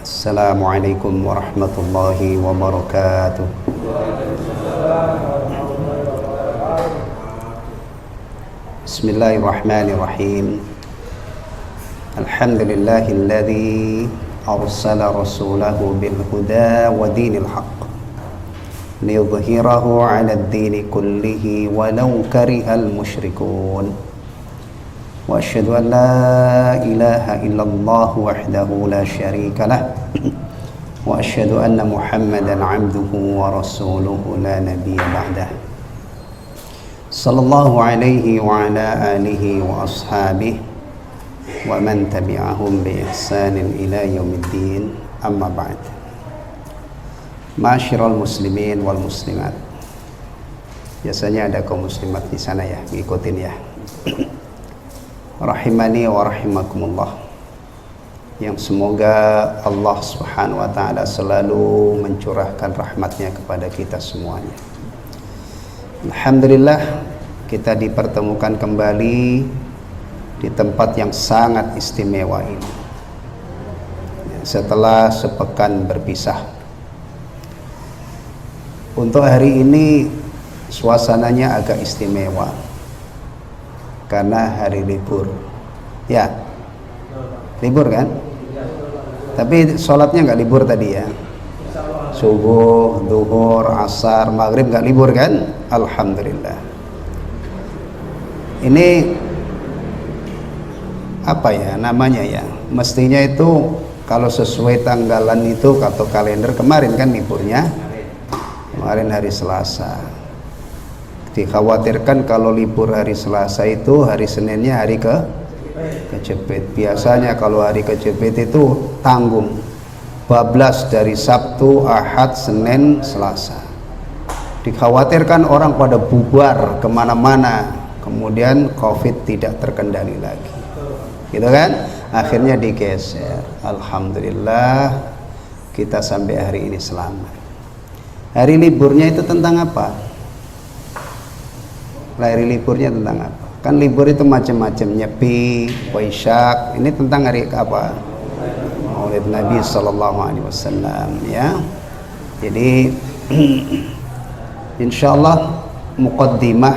Assalamualaikum warahmatullahi wabarakatuh. Bismillahirrahmanirrahim. Alhamdulillahilladzi arsala rasulahu bil huda wa dinil haqq liyudhhirahu 'alad dini kullihi walau karihal musyrikun. Wa asyhadu an la ilaha illallah wahdahu la syarika lah wa asyhadu anna Muhammadan 'abduhu wa rasuluhu la nabiyya ba'dah. Sallallahu alaihi wa ala alihi wa ashabihi wa man tabi'ahum bi ihsanin ila yaumiddin. Amma ba'd. Ma'asyiral muslimin wal muslimat. Biasanya ada kaum muslimat di sana ya, ngikutin ya. Rahimani wa rahimakumullah, yang semoga Allah subhanahu wa ta'ala selalu mencurahkan rahmatnya kepada kita semuanya. Alhamdulillah, kita dipertemukan kembali di tempat yang sangat istimewa ini setelah sepekan berpisah. Untuk hari ini suasananya agak istimewa karena hari libur. Ya, libur kan? Tapi sholatnya nggak libur tadi ya. Subuh, duhur, asar, maghrib nggak libur kan? Alhamdulillah. Ini apa ya namanya ya? Mestinya itu kalau sesuai tanggalan itu atau kalender kemarin kan liburnya. Kemarin hari Selasa. Dikhawatirkan kalau libur hari Selasa itu hari Seninnya hari kejepit. Biasanya kalau hari kejepit itu tanggung, bablas dari Sabtu, Ahad, Senin, Selasa. Dikhawatirkan orang pada bubar kemana-mana, kemudian COVID tidak terkendali lagi, gitu kan? Akhirnya digeser. Alhamdulillah kita sampai hari ini selamat. Hari liburnya itu tentang apa? Hari liburnya tentang apa? Kan libur itu macam-macam, Nyepi, Waisak. Ini tentang hari apa? Maulid Nabi sallallahu alaihi wasallam ya. Jadi insyaallah muqaddimah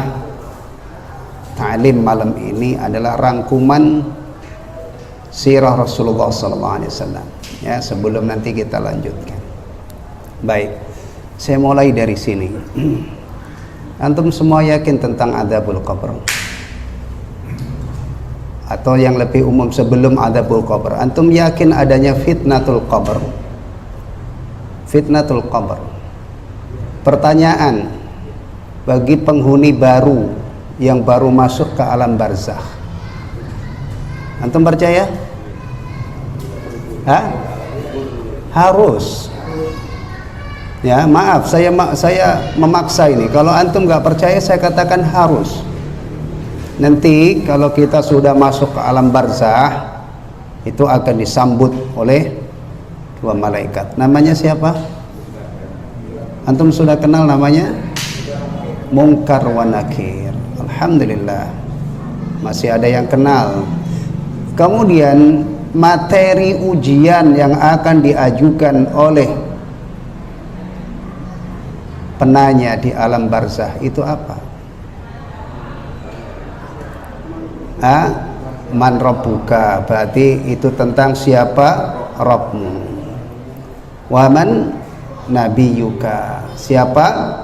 ta'lim malam ini adalah rangkuman sirah Rasulullah sallallahu alaihi wasallam ya, sebelum nanti kita lanjutkan. Baik, saya mulai dari sini. Antum semua yakin tentang adzabul qabr? Atau yang lebih umum sebelum adzabul qabr, antum yakin adanya fitnatul qabr? Fitnatul qabr. Pertanyaan bagi penghuni baru yang baru masuk ke alam barzakh. Antum percaya? Hah? Harus. Ya, maaf, saya memaksa ini. Kalau antum nggak percaya, saya katakan harus. Nanti kalau kita sudah masuk ke alam barzakh, itu akan disambut oleh dua malaikat. Namanya siapa? Antum sudah kenal namanya? Munkar wa Nakir. Alhamdulillah, masih ada yang kenal. Kemudian materi ujian yang akan diajukan oleh penanya di alam barzakh itu apa? Man rabbuka, berarti itu tentang siapa Rabbmu. Waman nabiyuka, siapa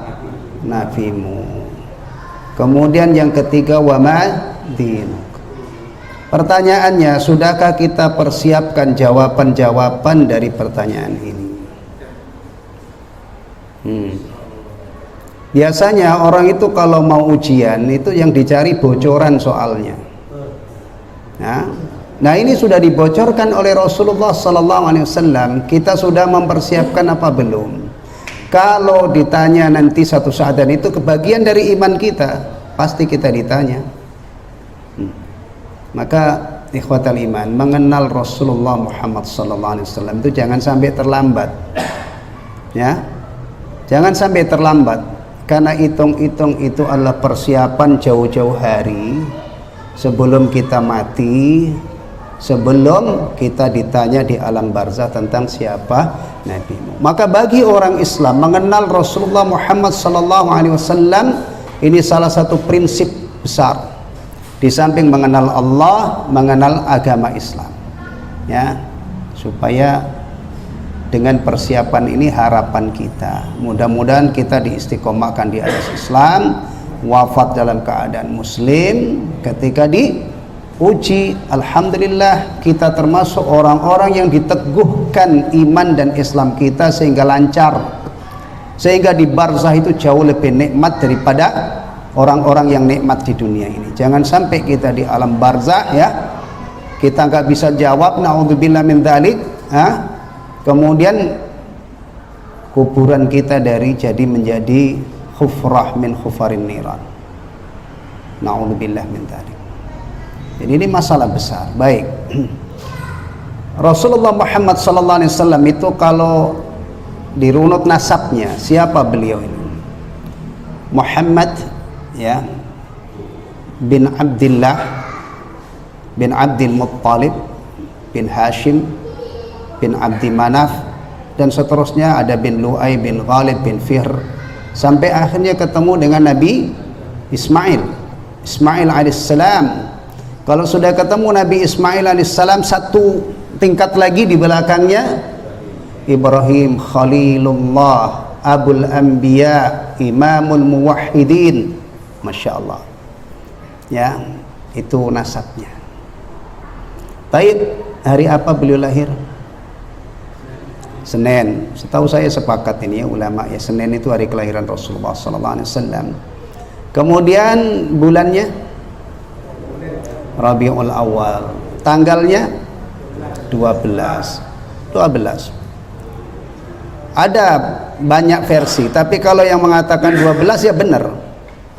nabimu. Kemudian yang ketiga wama dinuk. Pertanyaannya, sudahkah kita persiapkan jawaban-jawaban dari pertanyaan ini? Biasanya orang itu kalau mau ujian itu yang dicari bocoran soalnya. Nah ini sudah dibocorkan oleh Rasulullah sallallahu alaihi wasallam. Kita sudah mempersiapkan apa belum? Kalau ditanya nanti satu saat, dan itu kebagian dari iman kita, pasti kita ditanya. Maka ikhwatal iman, mengenal Rasulullah Muhammad sallallahu alaihi wasallam itu jangan sampai terlambat. Ya. Jangan sampai terlambat. Karena hitung-hitung itu adalah persiapan jauh-jauh hari sebelum kita mati. sebelum kita ditanya di alam barzah tentang siapa nabimu. Maka bagi orang Islam mengenal Rasulullah Muhammad sallallahu alaihi wasallam ini salah satu prinsip besar. Di samping mengenal Allah, mengenal agama Islam. Ya, supaya dengan persiapan ini harapan kita, mudah-mudahan kita diistiqomahkan di atas Islam, wafat dalam keadaan muslim. Ketika diuji, alhamdulillah kita termasuk orang-orang yang diteguhkan iman dan Islam kita sehingga lancar, sehingga di barzah itu jauh lebih nikmat daripada orang-orang yang nikmat di dunia ini. Jangan sampai kita di alam barzah ya, kita nggak bisa jawab naudzubillah min dzalik, kemudian kuburan kita jadi menjadi khufrah min khufarin niran. Naudzubillah min dzalik. Jadi ini masalah besar. Baik. Rasulullah Muhammad sallallahu alaihi wasallam itu kalau dirunut nasabnya, siapa beliau ini? Muhammad ya bin Abdullah bin Abdul Muttalib bin Hashim bin Abdi Manaf dan seterusnya, ada bin Lu'ay bin Ghalib bin Fihr, sampai akhirnya ketemu dengan Nabi Ismail alaihissalam. Kalau sudah ketemu Nabi Ismail alaihissalam, satu tingkat lagi di belakangnya Ibrahim Khalilullah Abul Anbiya Imamul Muwahhidin. Masya Allah ya, itu nasabnya. Taib, hari apa beliau lahir? Senin. Setahu saya sepakat ini ya ulama ya, Senin itu hari kelahiran Rasulullah SAW. Kemudian bulannya Rabiul Awal, tanggalnya 12. Ada banyak versi, tapi kalau yang mengatakan 12 ya benar.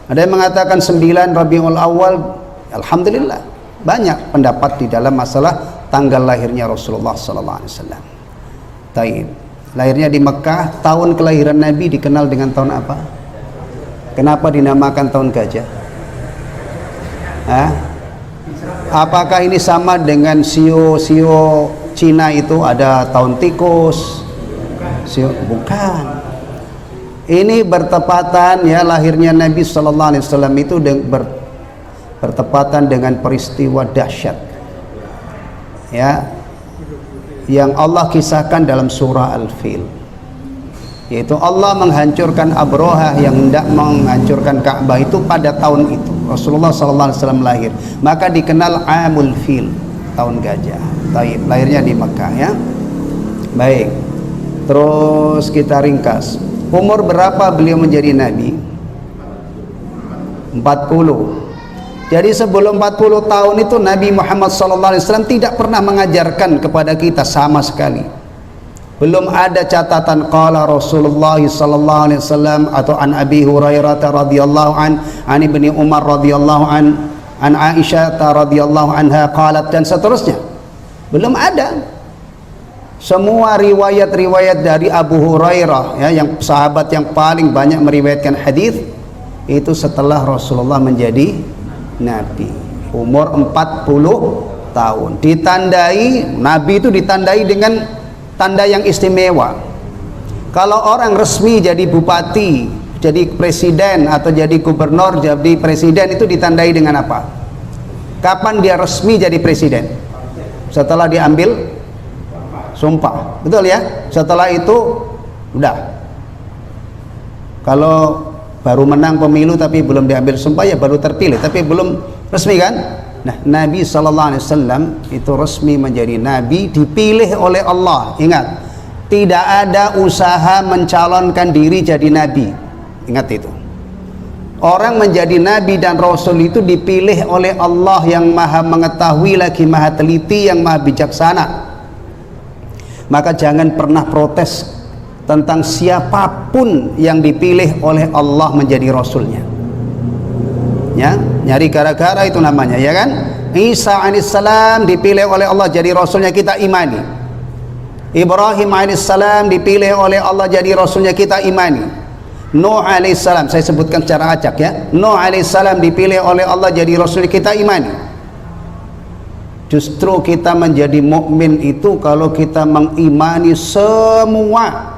Ada yang mengatakan 9 Rabiul Awal. Alhamdulillah, banyak pendapat di dalam masalah tanggal lahirnya Rasulullah SAW. Taib, lahirnya di Mekah. Tahun kelahiran Nabi dikenal dengan tahun apa? Kenapa dinamakan tahun gajah? Apakah ini sama dengan sio Cina itu ada tahun tikus? Bukan. Ini bertepatan ya, lahirnya Nabi sallallahu alaihi wasallam itu bertepatan dengan peristiwa dahsyat ya, yang Allah kisahkan dalam surah Al-Fil, yaitu Allah menghancurkan Abrohah yang hendak menghancurkan Ka'bah itu pada tahun itu Rasulullah sallallahu alaihi wasallam lahir, maka dikenal Amul Fil, tahun gajah. Taib, lahirnya di Mekah ya. Baik, terus kita ringkas. Umur berapa beliau menjadi nabi? 40. Jadi sebelum 40 tahun itu Nabi Muhammad SAW tidak pernah mengajarkan kepada kita sama sekali. Belum ada catatan qala Rasulullah SAW atau an Abi Hurairah radhiyallahu an Ibni Umar radhiyallahu an Aisyah radhiyallahu anha qalat dan seterusnya. Belum ada. Semua riwayat-riwayat dari Abu Hurairah ya, yang sahabat yang paling banyak meriwayatkan hadis itu setelah Rasulullah menjadi nabi, umur 40 tahun. Ditandai, nabi itu ditandai dengan tanda yang istimewa. Kalau orang resmi jadi bupati, jadi presiden atau jadi gubernur, jadi presiden itu ditandai dengan apa? Kapan dia resmi jadi presiden? Setelah diambil sumpah, betul ya? Setelah itu udah. Kalau baru menang pemilu tapi belum diambil sumpah ya baru terpilih, tapi belum resmi kan? Nah, Nabi SAW itu resmi menjadi nabi, dipilih oleh Allah. Ingat, tidak ada usaha mencalonkan diri jadi nabi. Ingat itu. Orang menjadi nabi dan rasul itu dipilih oleh Allah yang maha mengetahui lagi maha teliti, yang maha bijaksana. Maka jangan pernah protes tentang siapapun yang dipilih oleh Allah menjadi rasulnya ya, nyari gara-gara itu namanya ya kan. Isa alaihissalam dipilih oleh Allah jadi rasulnya, kita imani. Ibrahim alaihissalam dipilih oleh Allah jadi rasulnya, kita imani. Nuh alaihissalam, saya sebutkan secara acak ya, Nuh alaihissalam dipilih oleh Allah jadi rasulnya, kita imani. Justru kita menjadi mukmin itu kalau kita mengimani semua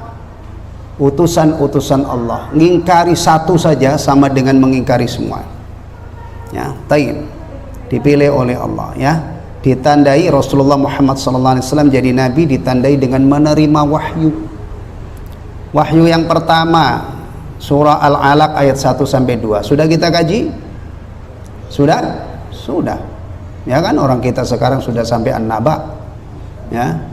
utusan-utusan Allah. Ngingkari satu saja sama dengan mengingkari semua. Ya, taib. Dipilih oleh Allah, ya. Ditandai Rasulullah Muhammad SAW jadi nabi ditandai dengan menerima wahyu. Wahyu yang pertama surah Al-Alaq ayat 1 sampai 2. Sudah kita kaji? Sudah? Sudah. Ya kan, orang kita sekarang sudah sampai An-Naba. Ya.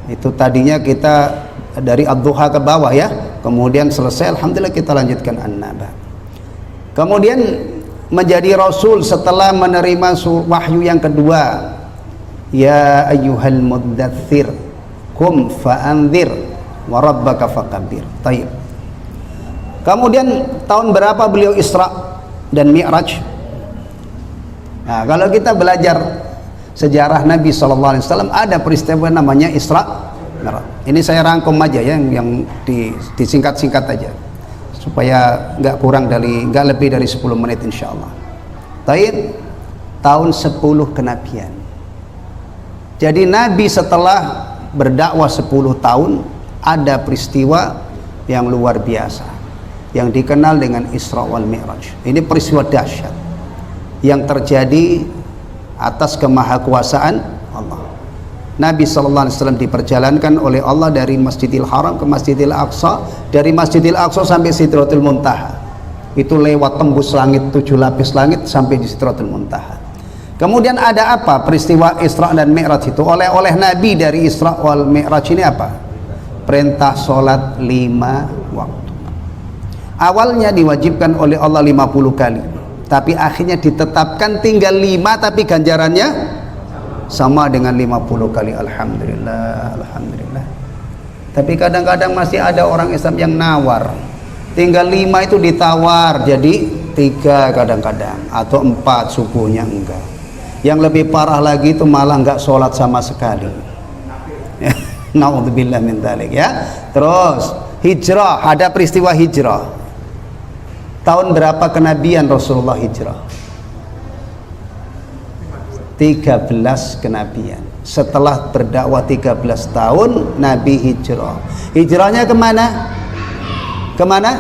Itu tadinya kita dari Ad-Duha ke bawah, ya. Kemudian selesai alhamdulillah kita lanjutkan An-Naba. Kemudian menjadi rasul setelah menerima wahyu yang kedua. Ya ayyuhal muddatsir qum fa'anzir wa rabbaka fakabbir. Taib. Kemudian tahun berapa beliau Isra dan Mi'raj? Nah, kalau kita belajar sejarah Nabi SAW ada peristiwa namanya Isra Mi'raj. Ini saya rangkum aja ya, yang disingkat-singkat aja supaya nggak lebih dari 10 menit insyaallah. Taib. Tahun 10 kenabian. Jadi Nabi setelah berdakwah 10 tahun ada peristiwa yang luar biasa yang dikenal dengan Isra wal Mi'raj. Ini peristiwa dahsyat yang terjadi atas kemahakuasaan Allah. Nabi SAW diperjalankan oleh Allah dari Masjidil Haram ke Masjidil Aqsa, dari Masjidil Aqsa sampai Sidratul Muntaha. Itu lewat tembus langit, 7 lapis langit sampai di Sidratul Muntaha. Kemudian ada apa peristiwa Isra dan Mi'raj itu? Oleh Nabi dari Isra wal Mi'raj ini apa? Perintah sholat 5 waktu. Awalnya diwajibkan oleh Allah 50 kali, tapi akhirnya ditetapkan tinggal 5, tapi ganjarannya sama dengan 50 kali. Alhamdulillah, alhamdulillah. Tapi kadang-kadang masih ada orang Islam yang nawar. Tinggal 5 itu ditawar jadi 3 kadang-kadang, atau 4 subuhnya enggak. Yang lebih parah lagi itu malah enggak sholat sama sekali. Naudzubillah min dzalik, ya. Terus hijrah, ada peristiwa hijrah. Tahun berapa kenabian Rasulullah hijrah? 13 kenabian. Setelah berdakwah 13 tahun Nabi hijrah. Hijrahnya kemana? Kemana?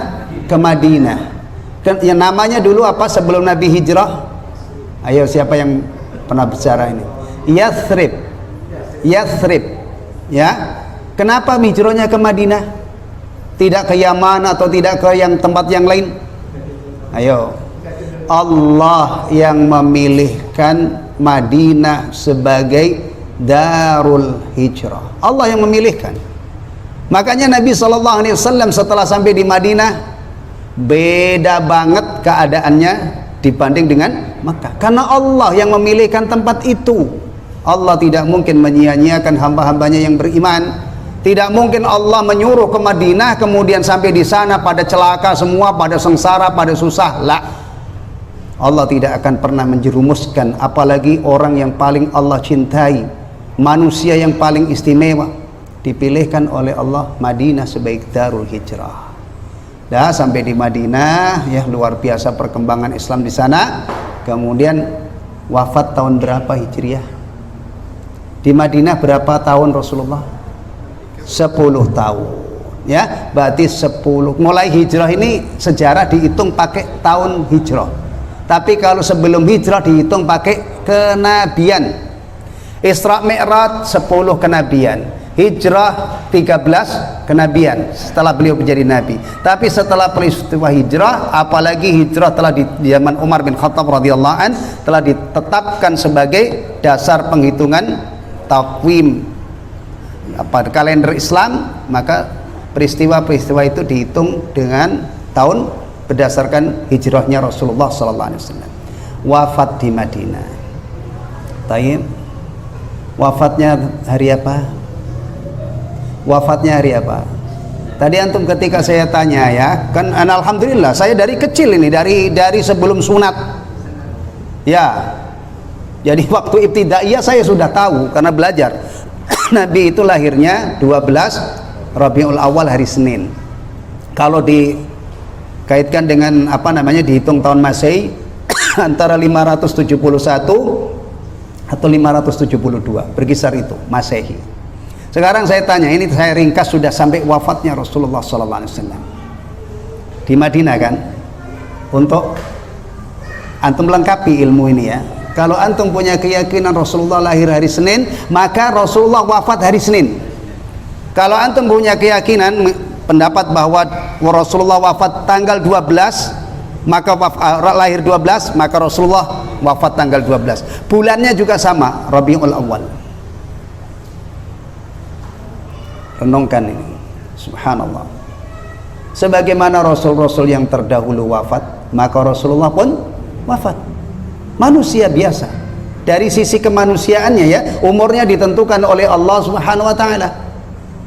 Ke Madinah. Yang namanya dulu apa sebelum Nabi hijrah? Ayo, siapa yang pernah bicara ini? Yathrib. Yathrib, ya. Kenapa hijrahnya ke Madinah? Tidak ke Yaman atau tidak ke tempat yang lain? Ayo. Allah yang memilihkan Madinah sebagai darul hijrah. Allah yang memilihkan. Makanya Nabi SAW setelah sampai di Madinah beda banget keadaannya dibanding dengan Makkah. Karena Allah yang memilihkan tempat itu. Allah tidak mungkin menyia-nyiakan hamba-hambanya yang beriman. Tidak mungkin Allah menyuruh ke Madinah kemudian sampai di sana pada celaka semua, pada sengsara, pada susah. La. Allah tidak akan pernah menjerumuskan, apalagi orang yang paling Allah cintai, manusia yang paling istimewa, dipilihkan oleh Allah Madinah sebagai darul hijrah. Dah sampai di Madinah, ya luar biasa perkembangan Islam di sana. Kemudian wafat tahun berapa Hijriah? Di Madinah berapa tahun Rasulullah? 10 tahun, ya. Berarti 10 mulai hijrah ini sejarah dihitung pakai tahun hijrah. Tapi kalau sebelum hijrah dihitung pakai kenabian. Isra Mi'raj 10 kenabian, hijrah 13 kenabian setelah beliau menjadi nabi. Tapi setelah peristiwa hijrah, apalagi hijrah telah di zaman Umar bin Khattab radhiyallahu an, telah ditetapkan sebagai dasar penghitungan takwim kalender Islam, maka peristiwa-peristiwa itu dihitung dengan tahun berdasarkan hijrahnya Rasulullah SAW. Wafat di Madinah. Taib. Wafatnya hari apa? Wafatnya hari apa? Tadi antum ketika saya tanya, ya kan, alhamdulillah saya dari kecil ini, dari sebelum sunat, ya. Jadi waktu ibtidaiyah saya sudah tahu karena belajar. Nabi itu lahirnya 12 Rabiul Awal hari Senin. Kalau dikaitkan dengan dihitung tahun Masehi antara 571 atau 572, berkisar itu Masehi. Sekarang saya tanya, ini saya ringkas sudah sampai wafatnya Rasulullah SAW di Madinah kan, untuk antum lengkapi ilmu ini ya. Kalau antum punya keyakinan Rasulullah lahir hari Senin, maka Rasulullah wafat hari Senin. Kalau antum punya keyakinan pendapat bahwa Rasulullah wafat tanggal 12, maka lahir 12, maka Rasulullah wafat tanggal 12. Bulannya juga sama, Rabiul Awal. Renungkan ini, subhanallah. Sebagaimana rasul-rasul yang terdahulu wafat, maka Rasulullah pun wafat. Manusia biasa. Dari sisi kemanusiaannya ya, umurnya ditentukan oleh Allah Subhanahu wa taala.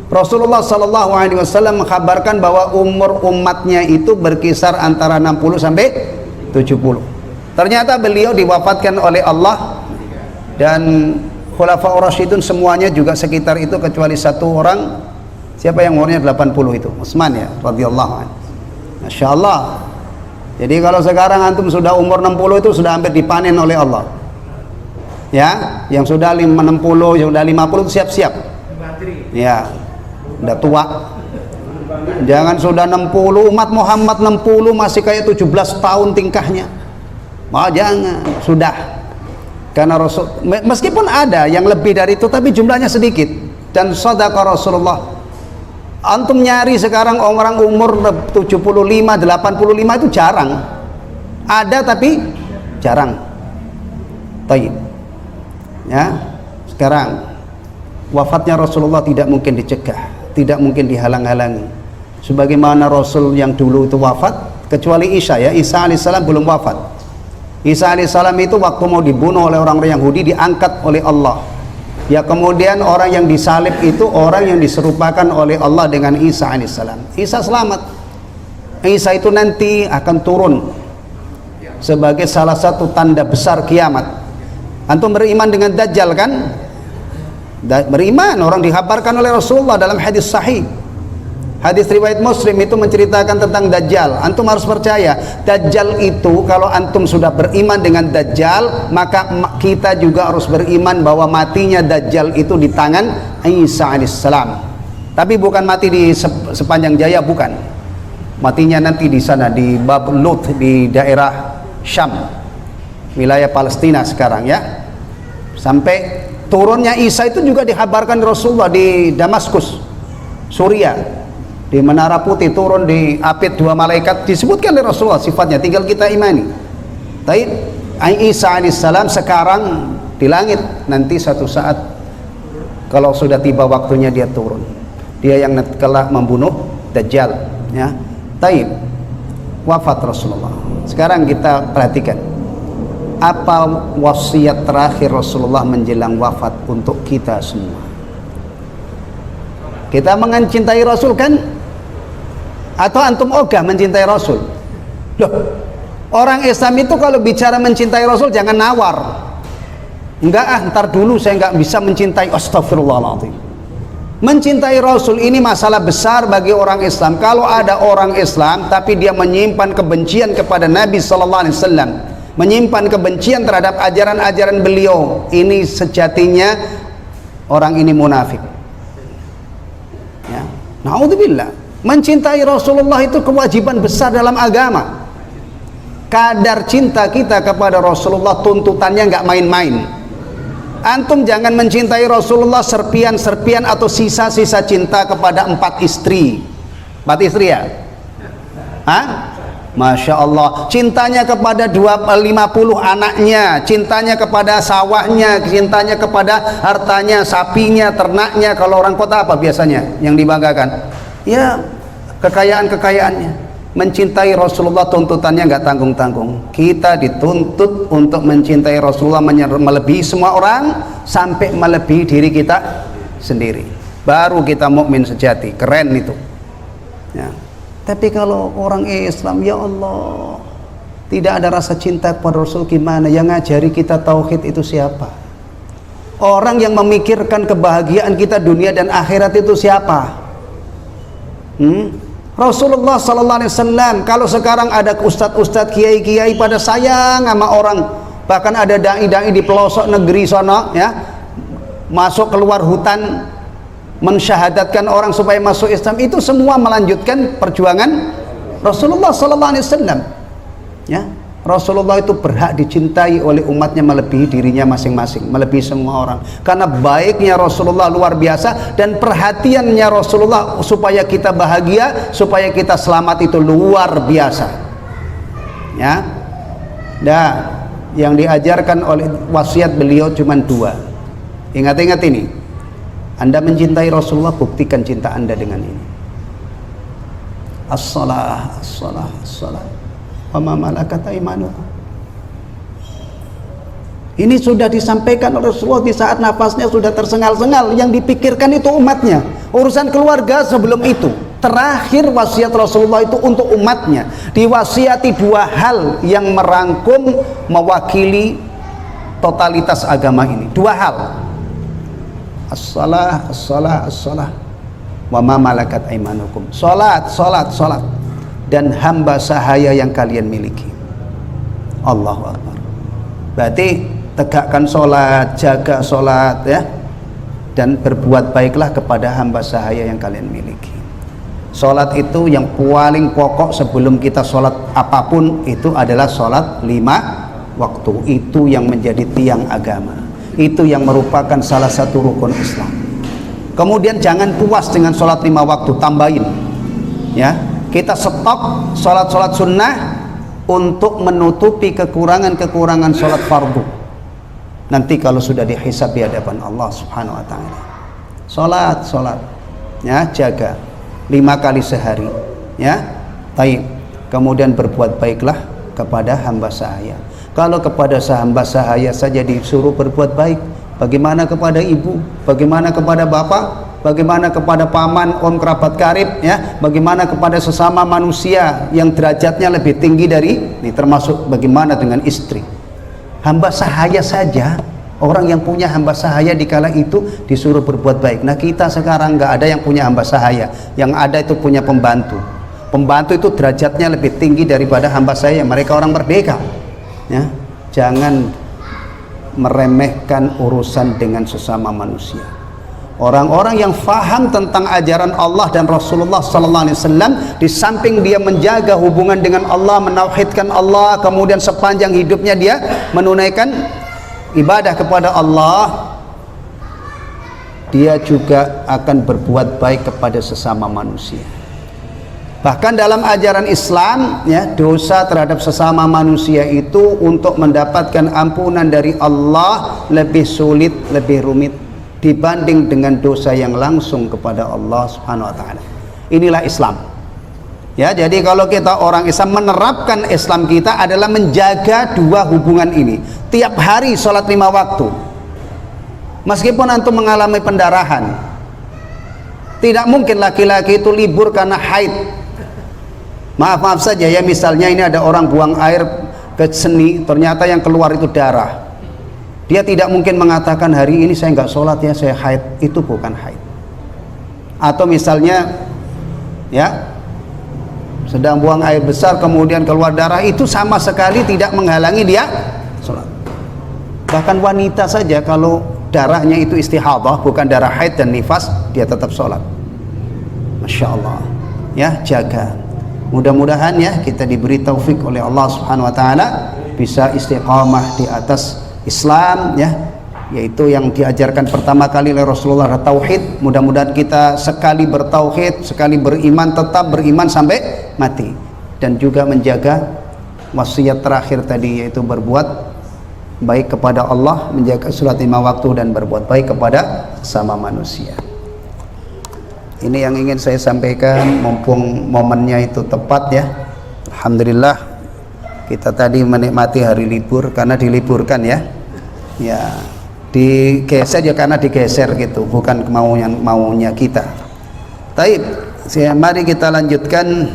Rasulullah sallallahu alaihi wasallam mengkabarkan bahwa umur umatnya itu berkisar antara 60 sampai 70. Ternyata beliau diwafatkan oleh Allah, dan Khulafaur Rasyidun semuanya juga sekitar itu kecuali satu orang. Siapa yang umurnya 80 itu? Utsman ya, radhiyallahu anhu. Masya Allah. Jadi kalau sekarang antum sudah umur 60 itu sudah hampir dipanen oleh Allah. Ya, yang sudah 60, yang sudah 50 siap-siap. Ya, udah tua. Jangan sudah 60, umat Muhammad 60 masih kayak 17 tahun tingkahnya. Jangan, sudah. Karena Rasul, meskipun ada yang lebih dari itu, tapi jumlahnya sedikit. Dan shadaqa Rasulullah. Antum nyari sekarang orang umur 75, 85 itu jarang. Ada tapi jarang. Taib. Ya, sekarang wafatnya Rasulullah tidak mungkin dicegah, tidak mungkin dihalang-halangi. Sebagaimana Rasul yang dulu itu wafat, kecuali Isa ya, Isa alaihissalam belum wafat. Isa alaihissalam itu waktu mau dibunuh oleh orang-orang Yahudi diangkat oleh Allah. Ya, kemudian orang yang disalib itu orang yang diserupakan oleh Allah dengan Isa alaihissalam. Isa selamat. Isa itu nanti akan turun sebagai salah satu tanda besar kiamat. Antum beriman dengan Dajjal kan? Beriman, orang dikabarkan oleh Rasulullah dalam hadis sahih. Hadis riwayat Muslim itu menceritakan tentang Dajjal. Antum harus percaya, Dajjal itu kalau antum sudah beriman dengan Dajjal, maka kita juga harus beriman bahwa matinya Dajjal itu di tangan Isa alaihissalam. Tapi bukan mati di sepanjang jaya, bukan. Matinya nanti di sana di Bab Lut, di daerah Syam, wilayah Palestina sekarang ya. Sampai turunnya Isa itu juga dikabarkan Rasulullah di Damaskus, Suriah. Di Menara Putih turun diapit 2 malaikat, disebutkan oleh Rasulullah sifatnya, tinggal kita imani. Tapi Isa alaihissalam sekarang di langit, nanti satu saat kalau sudah tiba waktunya dia turun. Dia yang telah membunuh Dajjal ya. Taib, wafat Rasulullah. Sekarang kita perhatikan apa wasiat terakhir Rasulullah menjelang wafat untuk kita semua. Kita mencintai Rasul kan? Atau antum ogah mencintai Rasul? Loh, orang Islam itu kalau bicara mencintai Rasul jangan nawar. Enggak, ntar dulu saya enggak bisa mencintai. Astagfirullahaladzim. Mencintai Rasul ini masalah besar bagi orang Islam. Kalau ada orang Islam tapi dia menyimpan kebencian kepada Nabi sallallahu alaihi wasallam, menyimpan kebencian terhadap ajaran-ajaran beliau, ini sejatinya orang ini munafik. Ya, naudzubillah. Mencintai Rasulullah itu kewajiban besar dalam agama. Kadar cinta kita kepada Rasulullah tuntutannya nggak main-main. Antum jangan mencintai Rasulullah serpian-serpian atau sisa-sisa cinta kepada 4 istri. 4 istri ya? Hah? Masya Allah, cintanya kepada 50 anaknya, cintanya kepada sawahnya, cintanya kepada hartanya, sapinya, ternaknya. Kalau orang kota apa biasanya yang dibanggakan? Ya, kekayaan-kekayaannya. Mencintai Rasulullah tuntutannya nggak tanggung-tanggung. Kita dituntut untuk mencintai Rasulullah melebihi semua orang, sampai melebihi diri kita sendiri. Baru kita mukmin sejati. Keren itu ya. Tapi kalau orang Islam, ya Allah, tidak ada rasa cinta kepada Rasul, gimana? Yang ngajari kita tauhid itu siapa? Orang yang memikirkan kebahagiaan kita dunia dan akhirat itu siapa? Rasulullah sallallahu alaihi wasallam. Kalau sekarang ada ustadz-ustadz, kiai-kiai pada sayang sama orang, Bahkan ada dai-dai di pelosok negeri sana ya, masuk keluar hutan mensyahadatkan orang supaya masuk Islam. Itu semua melanjutkan perjuangan Rasulullah sallallahu alaihi wasallam. Ya, Rasulullah itu berhak dicintai oleh umatnya melebihi dirinya masing-masing, melebihi semua orang. Karena baiknya Rasulullah luar biasa dan perhatiannya Rasulullah supaya kita bahagia, supaya kita selamat itu luar biasa. Ya. Nah, yang diajarkan oleh wasiat beliau cuma 2. Ingat-ingat ini. Anda mencintai Rasulullah, buktikan cinta Anda dengan ini. As-salah, as-salah, as-salah. Wa ma malakat aymanukum. Ini sudah disampaikan oleh Rasulullah di saat nafasnya sudah tersengal-sengal. Yang dipikirkan itu umatnya. Urusan keluarga sebelum itu. Terakhir wasiat Rasulullah itu untuk umatnya. Diwasiati 2 hal yang merangkum, mewakili totalitas agama ini. 2 hal. As-salah, as-salah, as-salah. Wa ma malakat aymanukum. Salat, salat, salat. Dan hamba sahaya yang kalian miliki. Allahu Akbar. Berarti tegakkan salat, jaga salat ya. Dan berbuat baiklah kepada hamba sahaya yang kalian miliki. Salat itu yang paling pokok sebelum kita salat apapun itu adalah salat 5 waktu. Itu yang menjadi tiang agama. Itu yang merupakan salah satu rukun Islam. Kemudian jangan puas dengan salat 5 waktu, tambahin. Ya, kita stop salat-salat sunnah untuk menutupi kekurangan-kekurangan salat fardu. Nanti kalau sudah dihisab di hadapan Allah Subhanahu wa taala. Salat, ya, jaga 5 kali sehari, ya. Baik. Kemudian berbuat baiklah kepada hamba sahaya. Kalau kepada hamba sahaya saja disuruh berbuat baik, bagaimana kepada ibu, bagaimana kepada bapak, bagaimana kepada paman, om, kerabat karib, ya, bagaimana kepada sesama manusia yang derajatnya lebih tinggi dari ini, termasuk bagaimana dengan istri. Hamba sahaya saja, orang yang punya hamba sahaya di kala itu disuruh berbuat baik. Nah, kita sekarang nggak ada yang punya hamba sahaya, yang ada itu punya pembantu. Pembantu itu derajatnya lebih tinggi daripada hamba sahaya, mereka orang merdeka. Ya, jangan meremehkan urusan dengan sesama manusia. Orang-orang yang faham tentang ajaran Allah dan Rasulullah sallallahu alaihi wasallam, di samping dia menjaga hubungan dengan Allah, menauhidkan Allah, kemudian sepanjang hidupnya dia menunaikan ibadah kepada Allah, dia juga akan berbuat baik kepada sesama manusia. Bahkan dalam ajaran Islam, ya, dosa terhadap sesama manusia itu untuk mendapatkan ampunan dari Allah lebih sulit, lebih rumit dibanding dengan dosa yang langsung kepada Allah Subhanahu wa taala. Inilah Islam. Ya, jadi kalau kita orang Islam menerapkan Islam kita adalah menjaga 2 hubungan ini. Tiap hari sholat 5 waktu. Meskipun antum mengalami pendarahan, tidak mungkin laki-laki itu libur karena haid. Maaf saja ya, misalnya ini ada orang buang air ke seni, ternyata yang keluar itu darah. Dia tidak mungkin mengatakan hari ini saya nggak sholat ya, saya haid. Itu bukan haid. Atau misalnya ya, sedang buang air besar kemudian keluar darah, itu sama sekali tidak menghalangi dia sholat. Bahkan wanita saja kalau darahnya itu istihadah, bukan darah haid dan nifas, dia tetap sholat. Masya Allah. Ya, jaga. Mudah-mudahan ya kita diberi taufik oleh Allah Subhanahu wa taala bisa istiqamah di atas Islam, ya, yaitu yang diajarkan pertama kali oleh Rasulullah, tauhid. Mudah-mudahan kita sekali bertauhid, sekali beriman, tetap beriman sampai mati, dan juga menjaga wasiat terakhir tadi, yaitu berbuat baik kepada Allah, menjaga salat 5 waktu, dan berbuat baik kepada sesama manusia. Ini yang ingin saya sampaikan, mumpung momennya itu tepat ya. Alhamdulillah kita tadi menikmati hari libur karena diliburkan ya. Ya, digeser ya karena digeser gitu, bukan maunya kita. Taib, mari kita lanjutkan.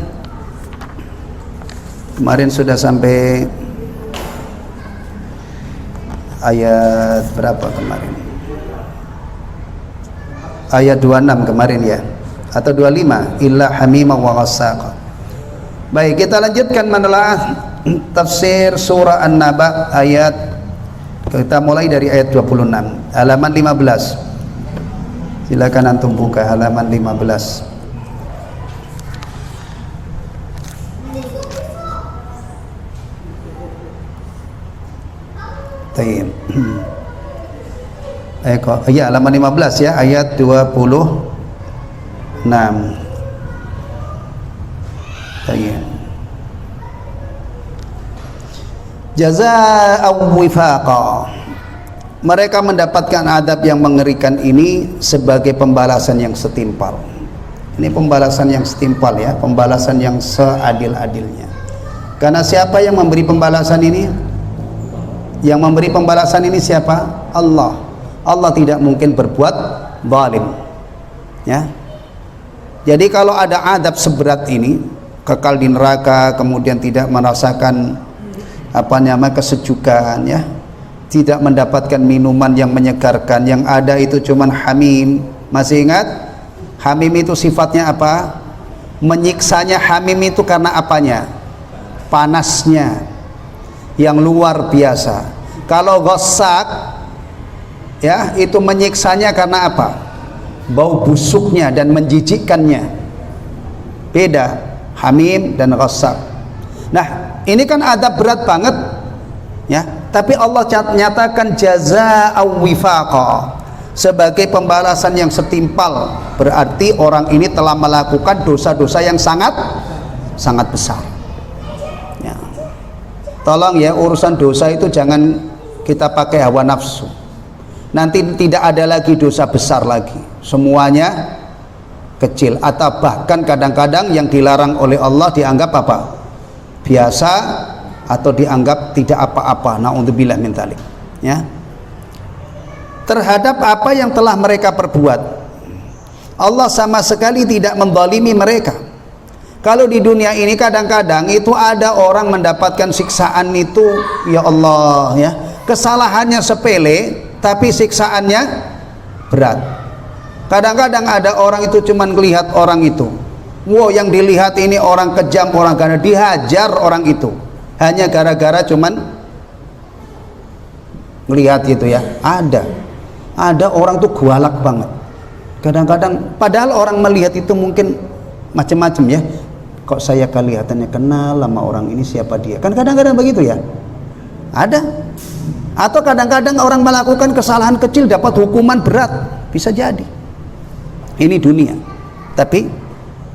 Kemarin sudah sampai ayat berapa kemarin? Ayat 26 kemarin ya, atau 25, illa hamima wa ghassaqa. Baik, kita lanjutkan menelaah tafsir surah An-Naba ayat Kita mulai dari ayat 26, halaman 15. Silakan antum buka halaman 15. Tayyib. Ya, halaman 15 ya, ayat 26. Tayyib. Jazaa'u wifaqa. Mereka mendapatkan adab yang mengerikan ini sebagai pembalasan yang setimpal. Ini pembalasan yang setimpal ya, pembalasan yang seadil-adilnya. Karena siapa yang memberi pembalasan ini? Yang memberi pembalasan ini siapa? Allah. Allah tidak mungkin berbuat zalim. Ya. Jadi kalau ada adab seberat ini, kekal di neraka, kemudian tidak merasakan kesejukan ya, tidak mendapatkan minuman yang menyegarkan, yang ada itu cuman hamim. Masih ingat? Hamim itu sifatnya apa? Menyiksanya hamim itu karena apanya? Panasnya yang luar biasa. Kalau ghasak ya, itu menyiksanya karena apa? Bau busuknya dan menjijikkannya. Beda hamim dan ghasak. Nah, ini kan adab berat banget ya, tapi Allah nyatakan jazaa'u wifaqa, sebagai pembalasan yang setimpal. Berarti orang ini telah melakukan dosa-dosa yang sangat besar ya. Tolong ya, urusan dosa itu jangan kita pakai hawa nafsu. Nanti tidak ada lagi dosa besar lagi, semuanya kecil, atau bahkan kadang-kadang yang dilarang oleh Allah dianggap apa? Biasa, atau dianggap tidak apa-apa. Na'udzubillah min dzalik ya. Terhadap apa yang telah mereka perbuat, Allah sama sekali tidak menzalimi mereka. Kalau di dunia ini kadang-kadang itu ada orang mendapatkan siksaan itu, ya Allah ya, kesalahannya sepele tapi siksaannya berat. Kadang-kadang ada orang itu cuman melihat orang itu, wow, yang dilihat ini orang kejam, orang gana, dihajar orang itu hanya gara-gara cuman melihat gitu ya. Ada orang tuh galak banget kadang-kadang, padahal orang melihat itu mungkin macam-macam ya. Kok saya kelihatannya kenal sama orang ini, siapa dia, kan kadang-kadang begitu ya. Ada. Atau kadang-kadang orang melakukan kesalahan kecil dapat hukuman berat, bisa jadi. Ini dunia. Tapi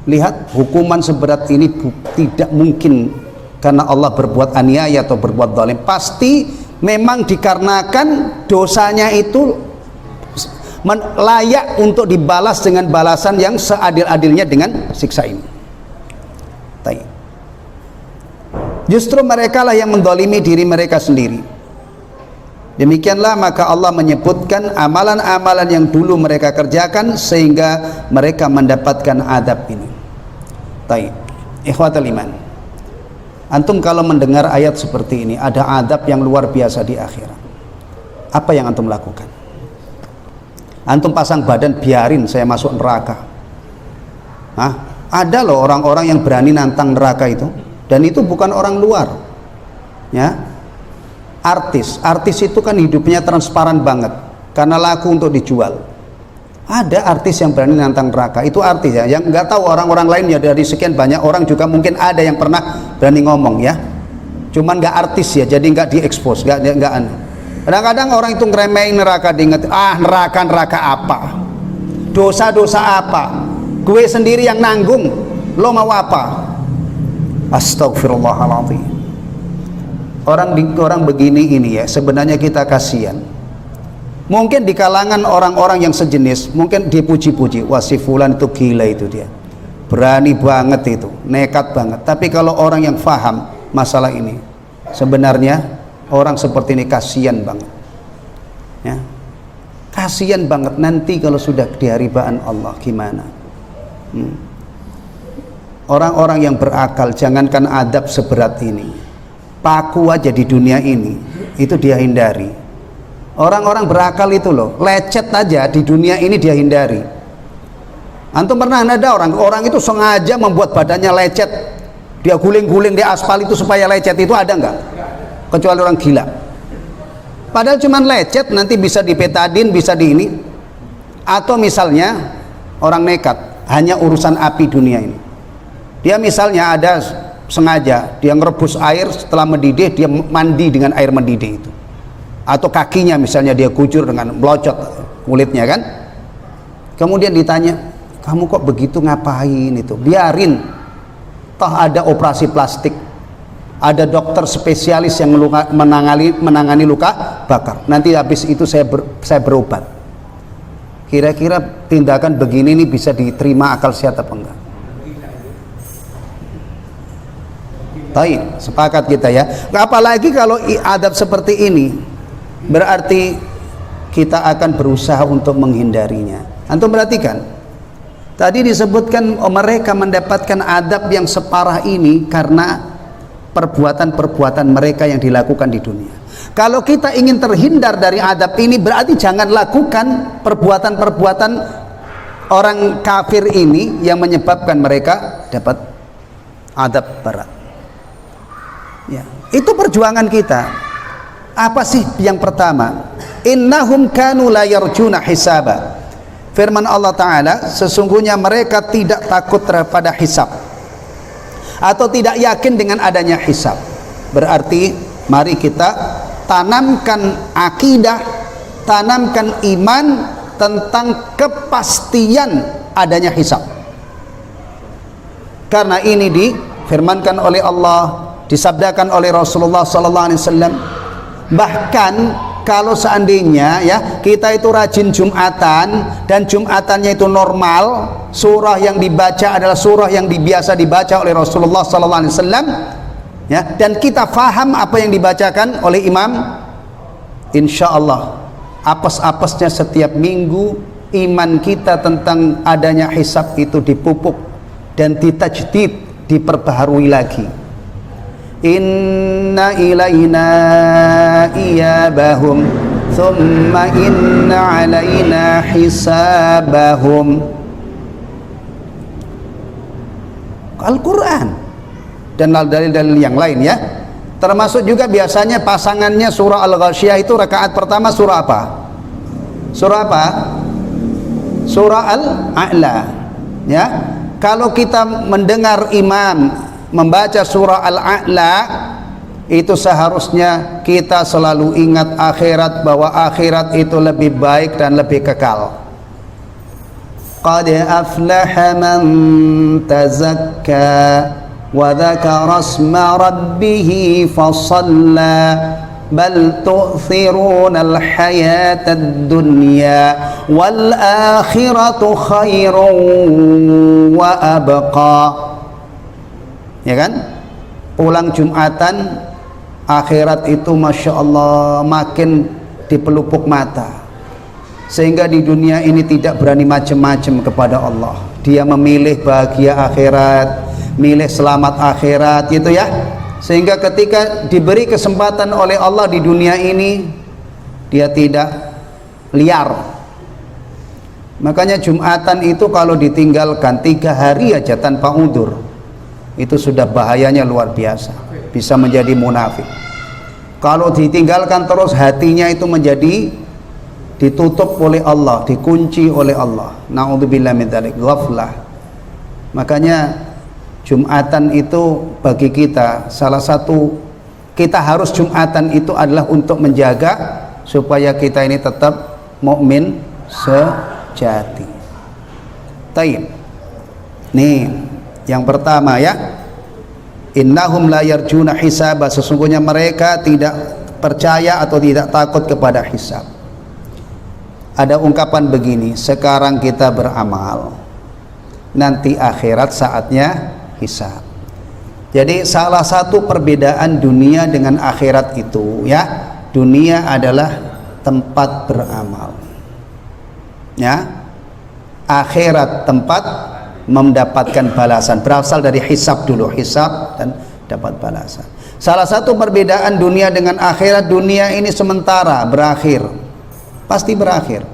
lihat, hukuman seberat ini tidak mungkin karena Allah berbuat aniaya atau berbuat zalim. Pasti memang dikarenakan dosanya itu layak untuk dibalas dengan balasan yang seadil-adilnya dengan siksa ini. Justru mereka lah yang menzalimi diri mereka sendiri. Demikianlah maka Allah menyebutkan amalan-amalan yang dulu mereka kerjakan sehingga mereka mendapatkan adab ini. Ikhwatul iman, antum kalau mendengar ayat seperti ini, ada adab yang luar biasa di akhirat, apa yang antum lakukan? Antum pasang badan biarin saya masuk neraka? Ada loh orang-orang yang berani nantang neraka itu, dan itu bukan orang luar ya. Artis itu kan hidupnya transparan banget karena laku untuk dijual. Ada artis yang berani nantang neraka, itu artis ya, yang nggak tahu orang-orang lain ya. Dari sekian banyak orang juga mungkin ada yang pernah berani ngomong ya, cuman nggak artis ya, jadi nggak diekspos, nggak aneh. Kadang-kadang orang itu ngeremehin neraka, diinget, neraka apa, dosa-dosa apa, gue sendiri yang nanggung, lo mau apa? Astagfirullahaladzim. Orang begini ini ya, sebenarnya kita kasihan. Mungkin di kalangan orang-orang yang sejenis mungkin dipuji-puji, wah si fulan itu gila, itu dia berani banget, itu nekat banget. Tapi kalau orang yang faham masalah ini, sebenarnya orang seperti ini kasihan banget ya, kasihan banget. Nanti kalau sudah di haribaan Allah gimana? Orang-orang yang berakal, jangankan adab seberat ini, paku aja di dunia ini itu dia hindari. Orang-orang berakal itu loh, lecet aja di dunia ini dia hindari. Antum pernah ada orang itu sengaja membuat badannya lecet, dia guling-guling di aspal itu supaya lecet, itu ada nggak? Kecuali orang gila. Padahal cuma lecet, nanti bisa di betadin, bisa di ini. Atau misalnya orang nekat, hanya urusan api dunia ini. Dia misalnya ada sengaja, dia ngerebus air, setelah mendidih dia mandi dengan air mendidih itu. Atau kakinya misalnya dia kucur dengan melocot kulitnya kan. Kemudian ditanya, kamu kok begitu, ngapain itu? Biarin, toh ada operasi plastik, ada dokter spesialis yang menangani luka bakar. Nanti habis itu saya berobat. Kira-kira tindakan begini ini bisa diterima akal sehat apa enggak? Baik, sepakat kita ya. Apalagi kalau adab seperti ini, berarti kita akan berusaha untuk menghindarinya. Antum perhatikan, tadi disebutkan mereka mendapatkan adab yang separah ini karena perbuatan-perbuatan mereka yang dilakukan di dunia. Kalau kita ingin terhindar dari adab ini, berarti jangan lakukan perbuatan-perbuatan orang kafir ini yang menyebabkan mereka dapat adab berat. Ya, itu perjuangan kita. Apa sih yang pertama? Innahum kanu la yarjuna hisaba. Firman Allah Ta'ala, sesungguhnya mereka tidak takut terhadap hisab, atau tidak yakin dengan adanya hisab. Berarti mari kita tanamkan akidah, tanamkan iman tentang kepastian adanya hisab. Karena ini difirmankan oleh Allah, disabdakan oleh Rasulullah SAW. Bahkan kalau seandainya ya kita itu rajin Jumatan dan Jumatannya itu normal, surah yang dibaca adalah surah yang biasa dibaca oleh Rasulullah SAW, ya, dan kita faham apa yang dibacakan oleh imam, insya Allah apes-apesnya setiap minggu iman kita tentang adanya hisab itu dipupuk dan ditajdid, diperbaharui lagi. Inna ilaina iyabahum thumma inna alaina hisabahum. Al-Quran dan dalil-dalil yang lain ya. Termasuk juga biasanya pasangannya surah Al-Ghasyiyah itu rakaat pertama surah apa? Surah apa? Surah Al-A'la ya. Kalau kita mendengar imam membaca surah Al-A'la, itu seharusnya kita selalu ingat akhirat, bahwa akhirat itu lebih baik dan lebih kekal. Qad aflaha man tazakka wa dzakara asma rabbih fasalla bal tu'thiruna al-hayata ad-dunya wal akhiratu khairun wa abqa. Ya kan? Pulang Jumatan, akhirat itu Masya Allah makin dipelupuk mata, sehingga di dunia ini tidak berani macam-macam kepada Allah. Dia memilih bahagia akhirat, milih selamat akhirat gitu ya. Sehingga ketika diberi kesempatan oleh Allah di dunia ini, dia tidak liar. Makanya Jumatan itu kalau ditinggalkan 3 hari aja tanpa udzur, itu sudah bahayanya luar biasa, bisa menjadi munafik. Kalau ditinggalkan terus, hatinya itu menjadi ditutup oleh Allah, dikunci oleh Allah. Na'udzubillah min dzalik, ghaflah. Makanya Jumatan itu bagi kita, salah satu kita harus Jumatan itu adalah untuk menjaga supaya kita ini tetap mukmin sejati. Taib. Nih yang pertama ya, innahum la yarjuna hisaba, sesungguhnya mereka tidak percaya atau tidak takut kepada hisab. Ada ungkapan begini, sekarang kita beramal, nanti akhirat saatnya hisab. Jadi salah satu perbedaan dunia dengan akhirat itu ya, dunia adalah tempat beramal ya, akhirat tempat mendapatkan balasan. Berasal dari hisab dulu, hisab dan dapat balasan. Salah satu perbedaan dunia dengan akhirat, dunia ini sementara, berakhir, pasti berakhir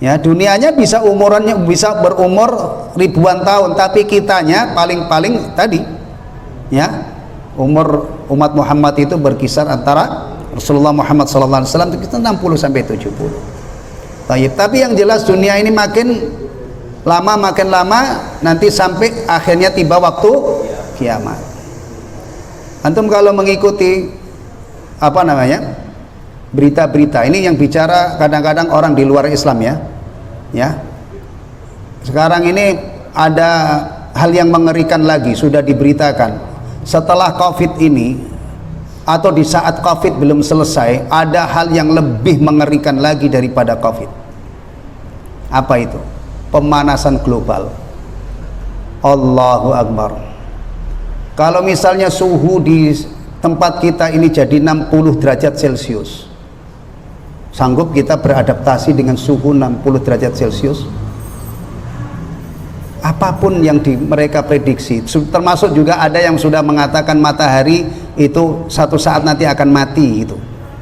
ya. Dunianya bisa umurannya bisa berumur ribuan tahun, tapi kitanya paling-paling tadi ya, umur umat Muhammad itu berkisar antara Rasulullah Muhammad SAW itu 60 sampai 70. Tapi yang jelas dunia ini makin lama nanti sampai akhirnya tiba waktu kiamat. Antum kalau mengikuti berita-berita ini yang bicara kadang-kadang orang di luar Islam ya. Sekarang ini ada hal yang mengerikan lagi sudah diberitakan. Setelah Covid ini atau di saat Covid belum selesai, ada hal yang lebih mengerikan lagi daripada Covid. Apa itu? Pemanasan global. Allahu Akbar. Kalau misalnya suhu di tempat kita ini jadi 60 derajat Celcius, sanggup kita beradaptasi dengan suhu 60 derajat Celcius? Apapun yang mereka prediksi, termasuk juga ada yang sudah mengatakan matahari itu satu saat nanti akan mati itu.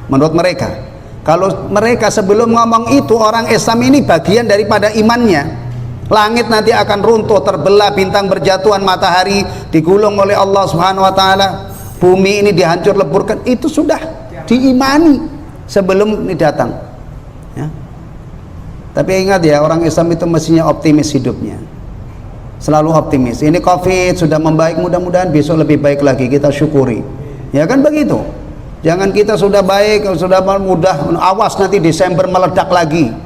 Menurut mereka, kalau mereka sebelum ngomong itu, orang Islam ini bagian daripada imannya. Langit nanti akan runtuh, terbelah, bintang berjatuhan, matahari digulung oleh Allah Subhanahu wa taala, bumi ini dihancur leburkan, itu sudah diimani sebelum ini datang ya. Tapi ingat ya, orang Islam itu mestinya optimis hidupnya, selalu optimis. Ini Covid sudah membaik, mudah-mudahan besok lebih baik lagi, kita syukuri ya kan begitu. Jangan kita sudah baik, sudah mudah, awas nanti Desember meledak lagi.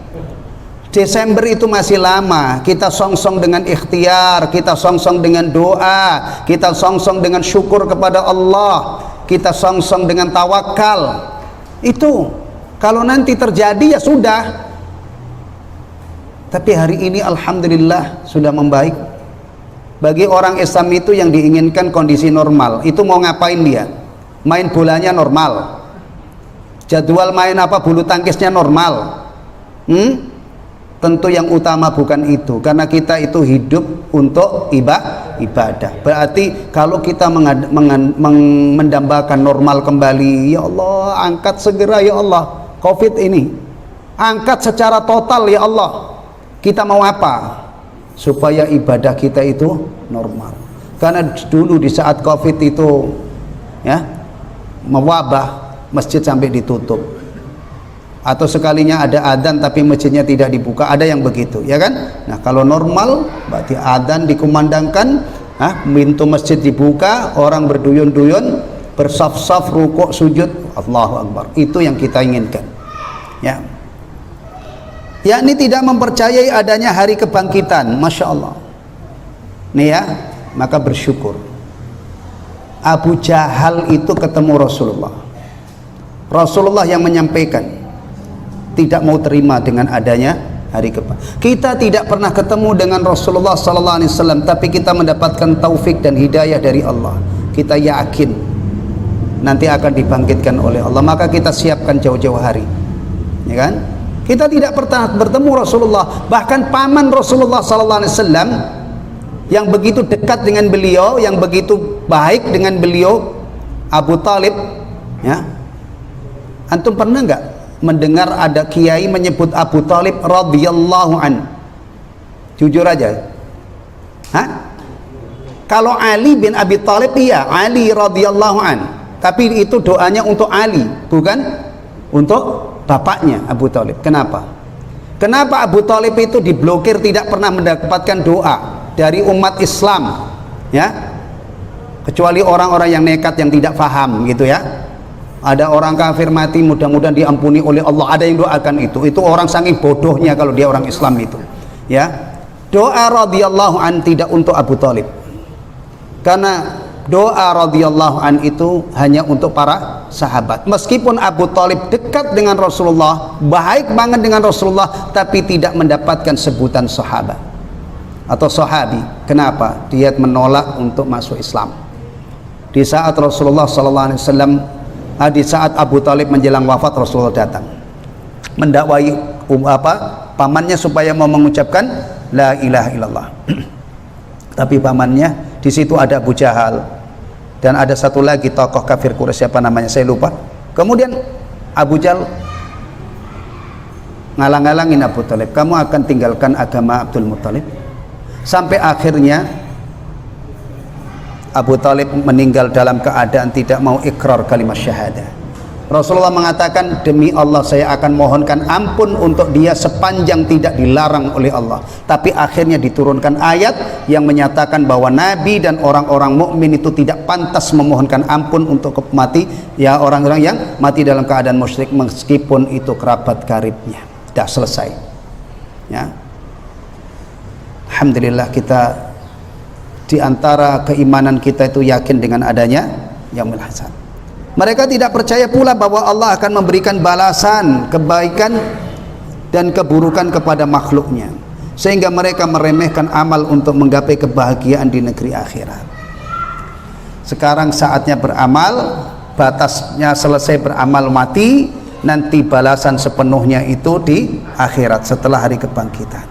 Desember itu masih lama. Kita songsong dengan ikhtiar, kita songsong dengan doa, kita songsong dengan syukur kepada Allah, kita songsong dengan tawakal. Itu kalau nanti terjadi ya sudah. Tapi hari ini alhamdulillah sudah membaik. Bagi orang Islam itu yang diinginkan kondisi normal. Itu mau ngapain dia? Main bolanya normal, jadwal main bulu tangkisnya normal. Tentu yang utama bukan itu, karena kita itu hidup untuk ibadah. Berarti kalau kita mendambakan normal kembali, ya Allah angkat segera ya Allah Covid ini, angkat secara total ya Allah. Kita mau apa? Supaya ibadah kita itu normal. Karena dulu di saat Covid itu ya mewabah, masjid sampai ditutup, atau sekalinya ada adzan tapi masjidnya tidak dibuka, ada yang begitu ya kan. Nah kalau normal berarti adzan dikumandangkan, pintu masjid dibuka, orang berduyun-duyun, bersaf-saf, rukuk, sujud, Allahu Akbar. Itu yang kita inginkan ya. Yakni tidak mempercayai adanya hari kebangkitan. Masya Allah nih ya, maka bersyukur. Abu Jahal itu ketemu Rasulullah yang menyampaikan tidak mau terima dengan adanya hari kebangkitan. Kita tidak pernah ketemu dengan Rasulullah SAW, tapi kita mendapatkan taufik dan hidayah dari Allah. Kita yakin nanti akan dibangkitkan oleh Allah, maka kita siapkan jauh-jauh hari ya kan. Kita tidak pernah bertemu Rasulullah, bahkan paman Rasulullah SAW yang begitu dekat dengan beliau, yang begitu baik dengan beliau, Abu Talib ya. Antum pernah nggak mendengar ada kiai menyebut Abu Talib radhiyallahu an? Jujur aja. Kalau Ali bin Abi Talib iya, Ali radhiyallahu an. Tapi itu doanya untuk Ali, bukan untuk bapaknya Abu Talib. Kenapa? Kenapa Abu Talib itu diblokir, tidak pernah mendapatkan doa dari umat Islam ya, kecuali orang-orang yang nekat, yang tidak paham gitu ya. Ada orang kafir mati, mudah-mudahan diampuni oleh Allah, ada yang doakan itu orang saking bodohnya kalau dia orang Islam itu ya. Doa radhiyallahu an tidak untuk Abu Talib, karena doa radhiyallahu an itu hanya untuk para sahabat. Meskipun Abu Talib dekat dengan Rasulullah, baik banget dengan Rasulullah, tapi tidak mendapatkan sebutan sahabat atau sahabi. Kenapa? Dia menolak untuk masuk Islam. Di saat Rasulullah SAW, di saat Abu Talib menjelang wafat, Rasulullah datang mendakwai pamannya supaya mau mengucapkan la ilaha illallah. Tapi pamannya di situ ada Abu Jahal dan ada satu lagi tokoh kafir Quraisy, siapa namanya saya lupa. Kemudian Abu Jahal ngalang-ngalangin Abu Talib, kamu akan tinggalkan agama Abdul Muttalib. Sampai akhirnya Abu Talib meninggal dalam keadaan tidak mau ikrar kalimat syahadah. Rasulullah mengatakan, demi Allah saya akan mohonkan ampun untuk dia sepanjang tidak dilarang oleh Allah. Tapi akhirnya diturunkan ayat yang menyatakan bahwa Nabi dan orang-orang mukmin itu tidak pantas memohonkan ampun untuk mati, ya, orang-orang yang mati dalam keadaan musyrik meskipun itu kerabat karibnya. Sudah selesai, ya. Alhamdulillah kita di antara keimanan kita itu yakin dengan adanya yaumul hisab. Mereka tidak percaya pula bahwa Allah akan memberikan balasan kebaikan dan keburukan kepada makhluknya, sehingga mereka meremehkan amal untuk menggapai kebahagiaan di negeri akhirat. Sekarang saatnya beramal, batasnya selesai beramal mati, nanti balasan sepenuhnya itu di akhirat setelah hari kebangkitan.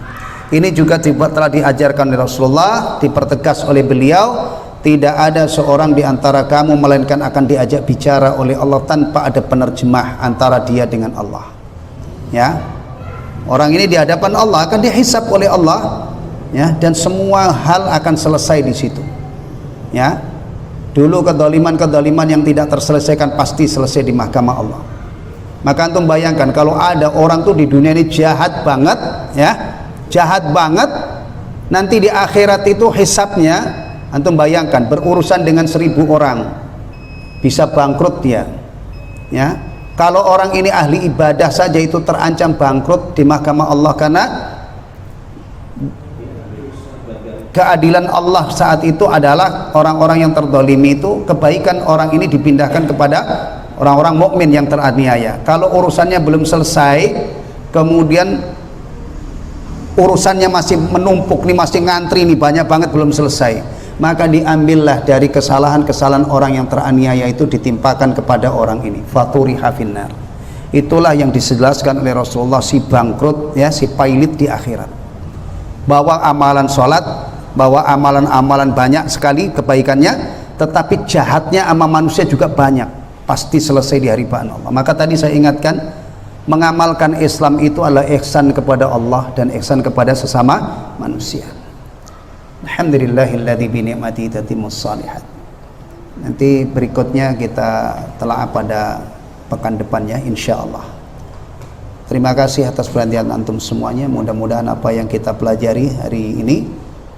Ini juga telah diajarkan oleh Rasulullah, dipertegas oleh beliau. Tidak ada seorang di antara kamu melainkan akan diajak bicara oleh Allah tanpa ada penerjemah antara dia dengan Allah. Ya, orang ini di hadapan Allah akan dihisab oleh Allah, ya, dan semua hal akan selesai di situ. Ya, dulu kedoliman yang tidak terselesaikan pasti selesai di mahkamah Allah. Maka antum bayangkan kalau ada orang tuh di dunia ini jahat banget, ya, jahat banget, nanti di akhirat itu hisabnya. Antum bayangkan berurusan dengan 1000 orang, bisa bangkrut dia, ya. Kalau orang ini ahli ibadah saja itu terancam bangkrut di mahkamah Allah karena keadilan Allah saat itu adalah orang-orang yang terdolimi itu, kebaikan orang ini dipindahkan kepada orang-orang mukmin yang teraniaya. Kalau urusannya belum selesai, kemudian urusannya masih menumpuk nih, masih ngantri nih, banyak banget belum selesai, maka diambillah dari kesalahan-kesalahan orang yang teraniaya itu ditimpakan kepada orang ini, faturiha finnar. Itulah yang dijelaskan oleh Rasulullah, si bangkrut, ya, si pailit di akhirat. Bahwa amalan sholat, bahwa amalan-amalan banyak sekali kebaikannya, tetapi jahatnya sama manusia juga banyak, pasti selesai di hadapan Allah. Maka tadi saya ingatkan, mengamalkan Islam itu adalah ihsan kepada Allah dan ihsan kepada sesama manusia. Alhamdulillahilladzi bi ni'matihi tatimmus shalihat. Nanti berikutnya kita telah pada pekan depannya insyaallah. Terima kasih atas perhatian antum semuanya. Mudah-mudahan apa yang kita pelajari hari ini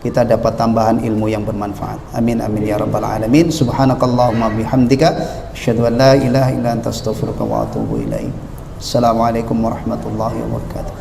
kita dapat tambahan ilmu yang bermanfaat. Amin amin ya rabbal alamin. Subhanakallahumma bihamdika asyhadu an la ilaha illa anta astaghfiruka wa atubu ilaik. Assalamualaikum warahmatullahi wabarakatuh.